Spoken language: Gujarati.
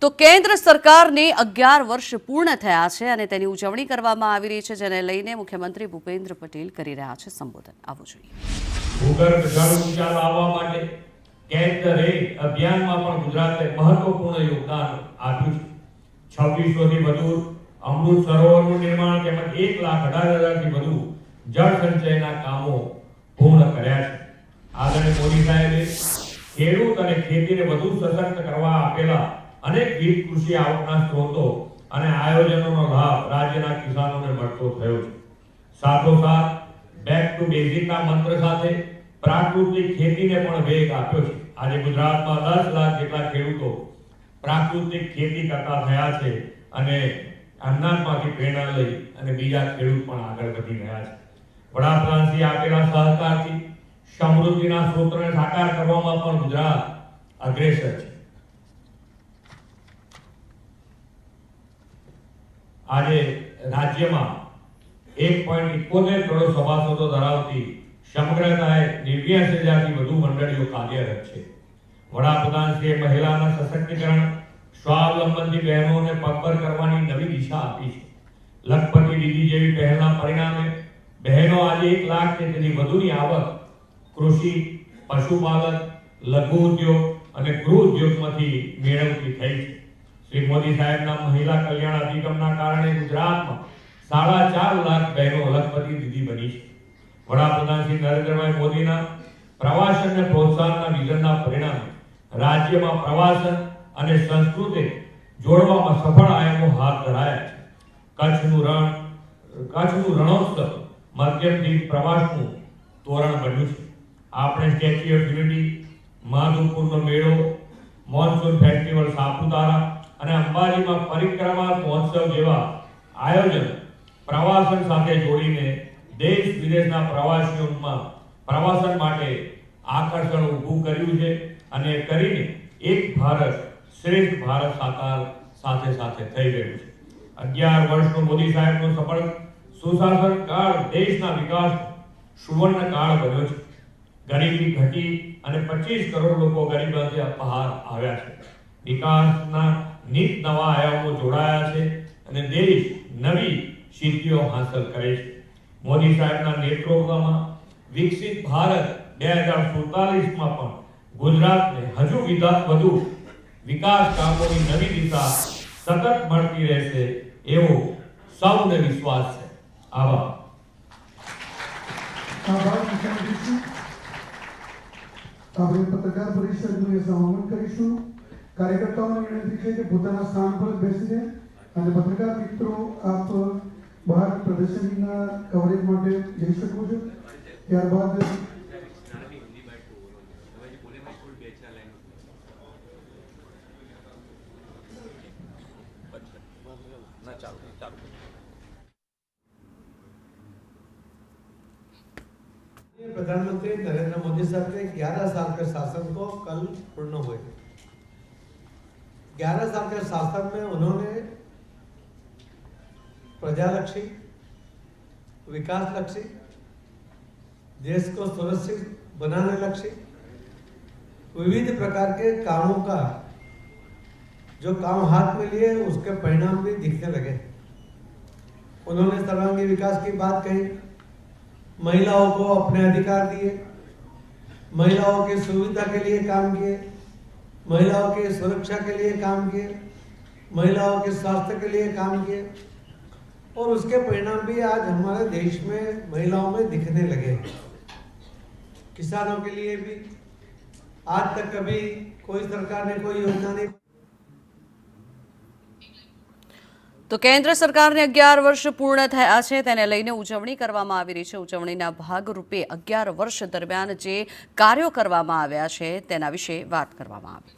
તો કેન્દ્ર સરકારને 11 વર્ષ પૂર્ણ થયા છે અને તેની ઉજવણી કરવામાં આવી રહી છે, જેને લઈને મુખ્યમંત્રી ભૂપેન્દ્ર પટેલ કરી રહ્યા છે સંબોધન. આવું જોઈએ. ભૂગર્ભ જળ ઊંચા લાવવા માટે કેન્દ્રે અભિયાનમાં પણ ગુજરાતે મહત્વપૂર્ણ યોગદાન આપ્યું છે. 2600 થી વધુ અમૃત સરોવરનું નિર્માણ તેમજ 1,18,000 થી વધુ જળ સંચયના કામો પૂર્ણ કર્યા છે. આદરણીય મોદી સાહેબે ખેડૂત અને ખેતીને વધુ સશક્ત કરવા આપેલા અનેકવિધ કૃષિ આવકના સ્ત્રોતો અને આયોજનોનો લાભ રાજ્યના કિસાનોને મળતો થયો છે. સાથોસાથ બેક ટુ બેઝિકના મંત્ર સાથે પ્રાકૃતિક ખેતીને પણ વેગ આપ્યો છે. આજે ગુજરાતમાં 10 લાખ જેટલા ખેડૂતો પ્રાકૃતિક ખેતી કરતા થયા છે અને એમનામાંથી પ્રેરણા લઈ અને બીજા ખેડૂત પણ આગળ વધી રહ્યા છે. વડાપ્રધાનશ્રી આપેલા સહકારથી સમૃદ્ધિના સ્ત્રોતને સાકાર કરવામાં પણ ગુજરાત અગ્રેસર છે. આજે રાજ્યમાં 1.71 કરોડ સભાસદો ધરાવતી સમગ્રતાએ 89,000થી વધુ મંડળીઓ કાર્યરત છે. વડાપ્રધાનશ્રીએ મહિલાના સશક્તિકરણ સ્વાવલંબનથી બહેનોને પગભર કરવાની નવી દિશા આપી છે. લખપતિ દીદી જેવી પહેલના પરિણામે બહેનો આજે 1 લાખ તેથી વધુની આવક કૃષિ, પશુપાલન, લઘુ ઉદ્યોગ અને ગૃહ ઉદ્યોગમાંથી મેળવતી થઈ છે. શ્રી મોદી સાહેબના મહિલા કલ્યાણ અભિગમના કારણે ગુજરાતમાં 4.5 લાખ બહેનો લખપતિ દીદી બની છે. વડાપ્રધાન શ્રી નરેન્દ્રભાઈ મોદીના પ્રવાસન અને પ્રોત્સાહનના વિઝનના પરિણામે રાજ્યમાં પ્રવાસન અને સંસ્કૃતિ જોડવામાં સફળ આયામો હાથ ધરાયા છે. કચ્છનું રણોત્સવ માધ્યમથી પ્રવાસનું તોરણ બન્યું છે. આપણે સ્ટેચ્યુ ઓફ યુનિટી, માધવપુરનો મેળો, મોન્સૂન ફેસ્ટિવલ સાપુતારા અને અંબાજીમાં પરિક્રમા મહોત્સવ જેવા આયોજન પ્રવાસન સાથે જોડીને દેશ વિદેશના પ્રવાસીઓમાં પ્રવાસન માટે આકર્ષણ ઊભું કર્યું છે અને કરીને એક ભારત શ્રેષ્ઠ ભારત સાકાર સાથે સાથે થઈ રહ્યું છે. 11 વર્ષનો મોદી સાહેબનો સફળ સુશાસન કાળ દેશના વિકાસનો સુવર્ણ કાળ બન્યો છે. ગરીબી ઘટી અને 25 કરોડ લોકો ગરીબીમાંથી બહાર આવ્યા છે. વિકાસના નીત નવા આયામો જોડાયા છે અને દેશ નવી સિદ્ધિઓ હાંસલ કરે છે. મોદી સાહેબના નેતૃત્વમાં વિકસિત ભારત 2047માં પણ ગુજરાતને હજુ વધુ વિકાસ કામોની નવી દિશા સતત મળતી રહેશે એવો સૌને વિશ્વાસ છે. આભાર. આપણે પત્રકાર પરિષદનું સમાપન કરીશું. કાર્યકર્તાઓને વિનંતી છે કે પોતાના સ્થાન પર બેસીને અને પત્રકાર મિત્રો આપ બહાર પ્રદર્શનના કવરેજ માટે જઈ શકો છો. ત્યારબાદ प्रधानमंत्री नरेंद्र मोदी साहब के 11 साल के शासन को कल पूर्ण हुए। 11 साल के शासन में उन्होंने प्रजालक्षी, विकासलक्षी, देश को सुरक्षित बनाने लक्षी विविध प्रकार के कामों का जो काम हाथ में लिए उसके परिणाम भी दिखने लगे। उन्होंने सर्वांगीण विकास की बात कही, महिलाओं को अपने अधिकार दिए, महिलाओं की सुविधा के लिए काम किए, महिलाओं की सुरक्षा के लिए काम किए, महिलाओं के स्वास्थ्य के लिए काम किए और उसके परिणाम भी आज हमारे देश में महिलाओं में दिखने लगे। किसानों के लिए भी आज तक कभी कोई सरकार ने कोई योजना नहीं। તો કેન્દ્ર સરકારને 11 વર્ષ પૂર્ણ થયા છે, તેને લઈને ઉજવણી કરવામાં આવી રહી છે. ઉજવણીના ભાગરૂપે 11 વર્ષ દરમિયાન જે કાર્યો કરવામાં આવ્યા છે તેના વિશે વાત કરવામાં આવી.